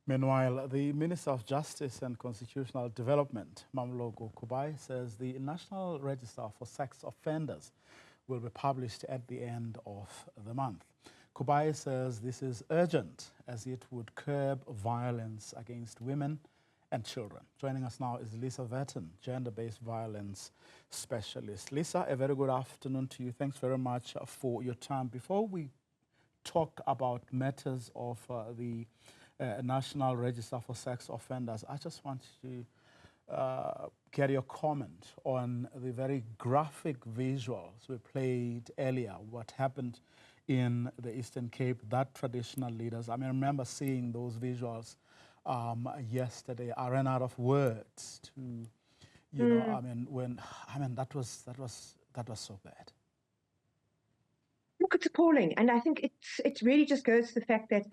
Meanwhile, the Minister of Justice and Constitutional Development, Mmamoloko Kubayi, says the National Register for Sex Offenders will be published at the end of the month. Kubayi says this is urgent as it would curb violence against women and children. Joining us now is Lisa Vetten, gender-based violence specialist. Lisa, a very good afternoon to you. Thanks very much for your time. Before we talk about matters of the National Register for Sex Offenders, I just want to get your comment on the very graphic visuals we played earlier, what happened in the Eastern Cape, that traditional leaders. I remember seeing those visuals yesterday. I ran out of words to, you know, that was so bad. Look, it's appalling, and I think it really just goes to the fact that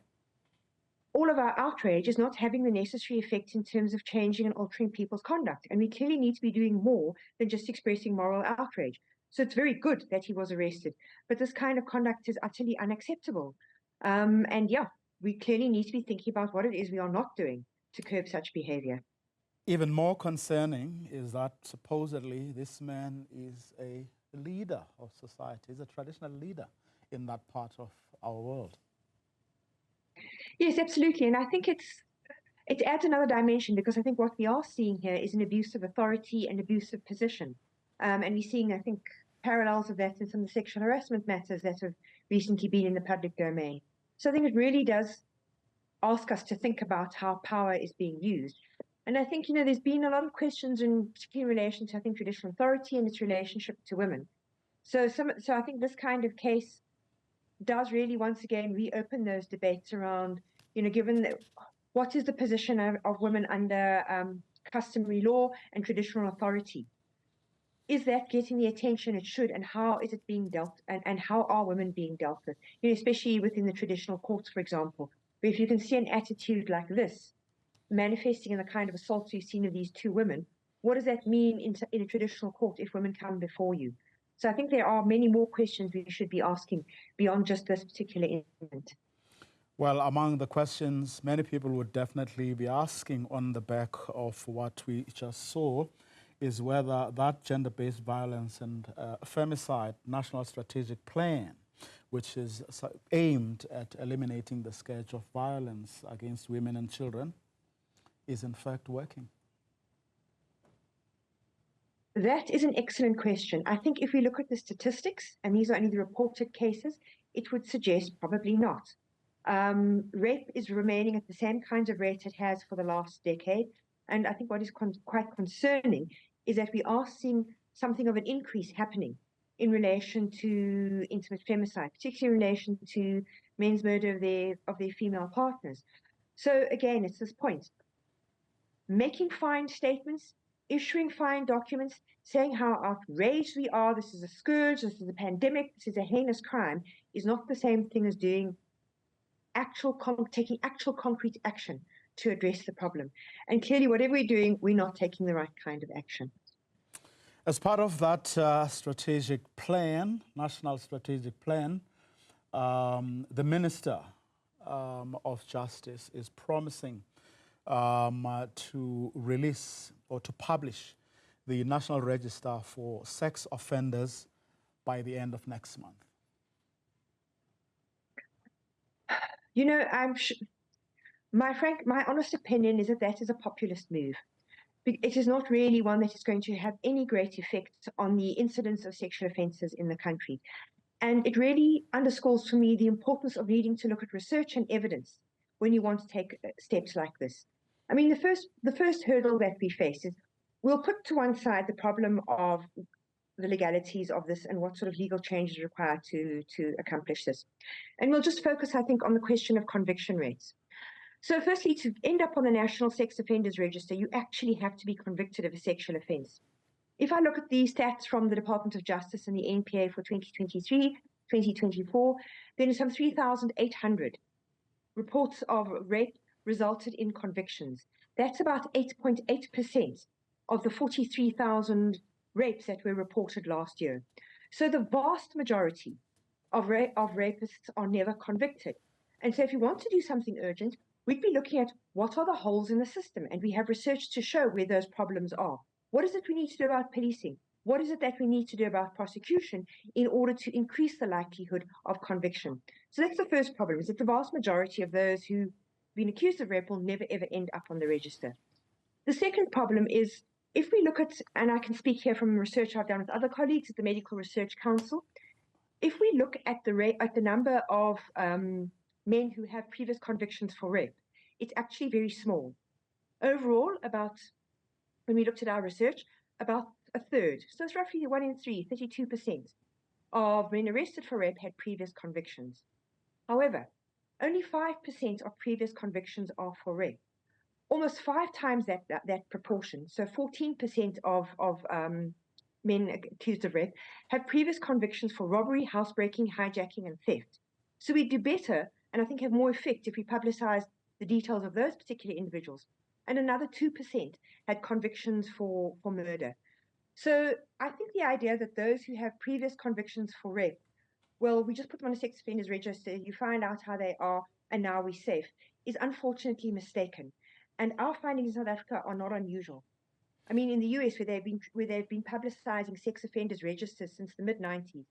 all of our outrage is not having the necessary effect in terms of changing and altering people's conduct, and we clearly need to be doing more than just expressing moral outrage. So it's very good that he was arrested, but this kind of conduct is utterly unacceptable. And yeah, we clearly need to be thinking about what it is we are not doing to curb such behavior. Even more concerning is that supposedly this man is a leader of society, he's a traditional leader in that part of our world. Yes, absolutely. And I think it adds another dimension, because I think what we are seeing here is an abuse of authority and abuse of position. And we're seeing, I think, parallels of that in some of the sexual harassment matters that have recently been in the public domain. So I think it really does ask us to think about how power is being used. And I think, you know, there's been a lot of questions particularly in relation to, I think, traditional authority and its relationship to women. So I think this kind of case does really once again reopen those debates around, you know, given that, what is the position of women under customary law and traditional authority? Is that getting the attention it should, and how is it being dealt, and how are women being dealt with? You know, especially within the traditional courts, for example. But if you can see an attitude like this manifesting in the kind of assaults we've seen of these two women, what does that mean in a traditional court if women come before you? So I think there are many more questions we should be asking beyond just this particular incident. Well, among the questions many people would definitely be asking on the back of what we just saw is whether that gender-based violence and femicide national strategic plan, which is aimed at eliminating the scourge of violence against women and children, is in fact working. That is an excellent question. I think if we look at the statistics, and these are only the reported cases, it would suggest probably not. Rape is remaining at the same kinds of rates it has for the last decade. And I think what is quite concerning is that we are seeing something of an increase happening in relation to intimate femicide, particularly in relation to men's murder of their female partners. So again, it's this point. Making fine statements, issuing fine documents, saying how outraged we are, this is a scourge, this is a pandemic, this is a heinous crime, is not the same thing as doing taking actual concrete action to address the problem. And clearly, whatever we're doing, we're not taking the right kind of action. As part of that strategic plan, national strategic plan, the Minister of Justice is promising to release or to publish the National Register for Sex Offenders by the end of next month. You know, my honest opinion is that is a populist move. It is not really one that is going to have any great effect on the incidence of sexual offences in the country. And it really underscores for me the importance of needing to look at research and evidence when you want to take steps like this. I mean, the first hurdle that we face is we'll put to one side the problem of the legalities of this and what sort of legal change is required to accomplish this. And we'll just focus, I think, on the question of conviction rates. So firstly, to end up on the National Sex Offenders Register, you actually have to be convicted of a sexual offence. If I look at the stats from the Department of Justice and the NPA for 2023, 2024, then some 3,800 reports of rape resulted in convictions. That's about 8.8% of the 43,000 rapes that were reported last year. So the vast majority of rapists are never convicted. And so if you want to do something urgent, we'd be looking at what are the holes in the system, and we have research to show where those problems are. What is it we need to do about policing? What is it that we need to do about prosecution in order to increase the likelihood of conviction? So that's the first problem, is that the vast majority of those who've been accused of rape will never ever end up on the register. The second problem is, if we look at, and I can speak here from research I've done with other colleagues at the Medical Research Council, if we look at the number of men who have previous convictions for rape, it's actually very small. Overall, when we looked at our research, about a third, so it's roughly 1 in 3, 32% of men arrested for rape had previous convictions. However, only 5% of previous convictions are for rape. Almost 5 times that proportion, so 14% of men accused of rape have previous convictions for robbery, housebreaking, hijacking, and theft. So we do better, and I think have more effect if we publicize the details of those particular individuals. And another 2% had convictions for murder. So I think the idea that those who have previous convictions for rape, well, we just put them on a sex offenders register, you find out how they are, and now we're safe, is unfortunately mistaken. And our findings in South Africa are not unusual. I mean, in the US, where they've been publicizing sex offenders registers since the mid-90s,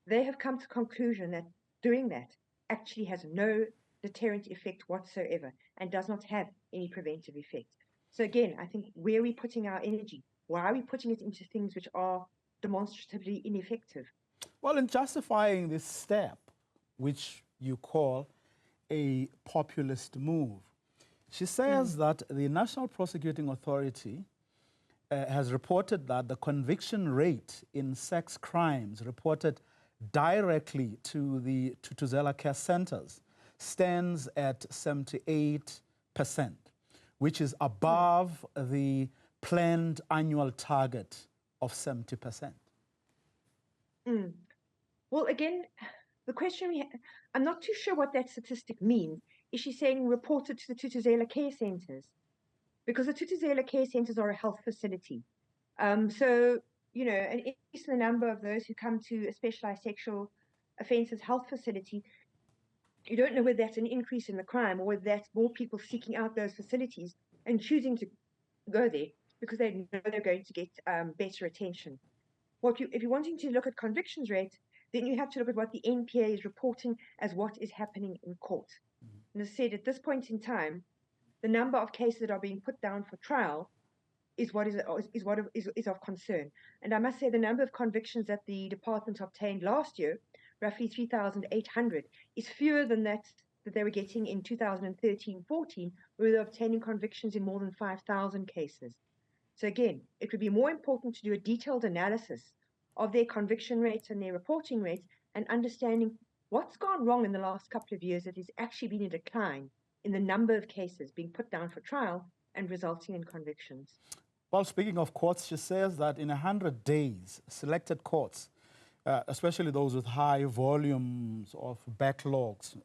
they have come to the conclusion that doing that actually has no deterrent effect whatsoever and does not have any preventive effect. So again, I think, where are we putting our energy? Why are we putting it into things which are demonstratively ineffective? Well, in justifying this step, which you call a populist move, she says that the National Prosecuting Authority has reported that the conviction rate in sex crimes reported directly to the Thuthuzela care centers stands at 78%, which is above the planned annual target of 70%. Well, again, the question I'm not too sure what that statistic means. Is she saying reported to the Thuthuzela care centers? Because the Thuthuzela care centers are a health facility. So, you know, an increase in the number of those who come to a specialized sexual offences health facility, you don't know whether that's an increase in the crime or whether that's more people seeking out those facilities and choosing to go there because they know they're going to get better attention. If you're wanting to look at convictions rate, then you have to look at what the NPA is reporting as what is happening in court. And as I said, at this point in time, the number of cases that are being put down for trial is of concern. And I must say, the number of convictions that the department obtained last year, roughly 3,800, is fewer than that they were getting in 2013-14, where they were obtaining convictions in more than 5,000 cases. So again, it would be more important to do a detailed analysis of their conviction rates and their reporting rates and understanding what's gone wrong in the last couple of years that has actually been a decline in the number of cases being put down for trial and resulting in convictions. Well, speaking of courts, she says that in 100 days, selected courts, especially those with high volumes of backlogs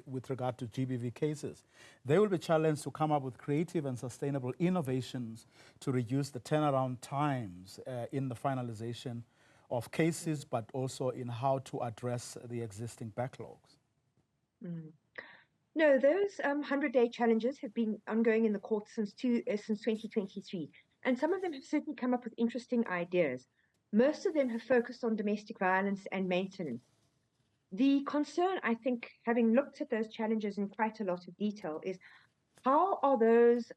with regard to GBV cases, they will be challenged to come up with creative and sustainable innovations to reduce the turnaround times in the finalization of cases, but also in how to address the existing backlogs. No, those 100-day challenges have been ongoing in the courts since 2023, and some of them have certainly come up with interesting ideas. Most of them have focused on domestic violence and maintenance. The concern, I think, having looked at those challenges in quite a lot of detail, is how are those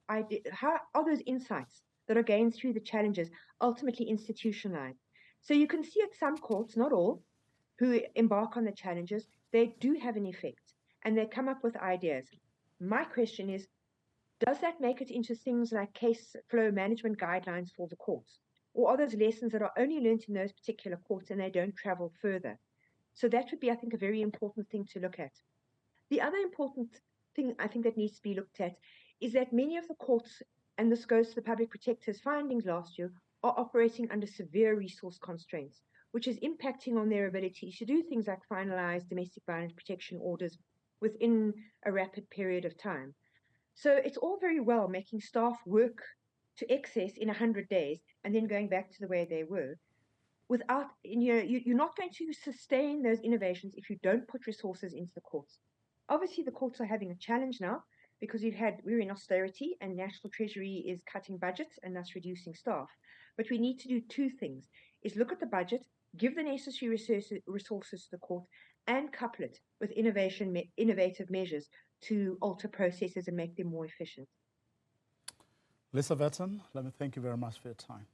insights that are gained through the challenges ultimately institutionalized? So you can see at some courts, not all, who embark on the challenges, they do have an effect and they come up with ideas. My question is, does that make it into things like case flow management guidelines for the courts? Or are those lessons that are only learned in those particular courts and they don't travel further? So that would be, I think, a very important thing to look at. The other important thing I think that needs to be looked at is that many of the courts, and this goes to the public protector's findings last year, are operating under severe resource constraints, which is impacting on their ability to do things like finalize domestic violence protection orders within a rapid period of time. So it's all very well making staff work to excess in 100 days and then going back to the way they were. Without, you're not going to sustain those innovations if you don't put resources into the courts. Obviously, the courts are having a challenge now because we're in austerity and National Treasury is cutting budgets and thus reducing staff. But we need to do two things, is look at the budget, give the necessary resources to the court, and couple it with innovative measures to alter processes and make them more efficient. Lisa Vetten, let me thank you very much for your time.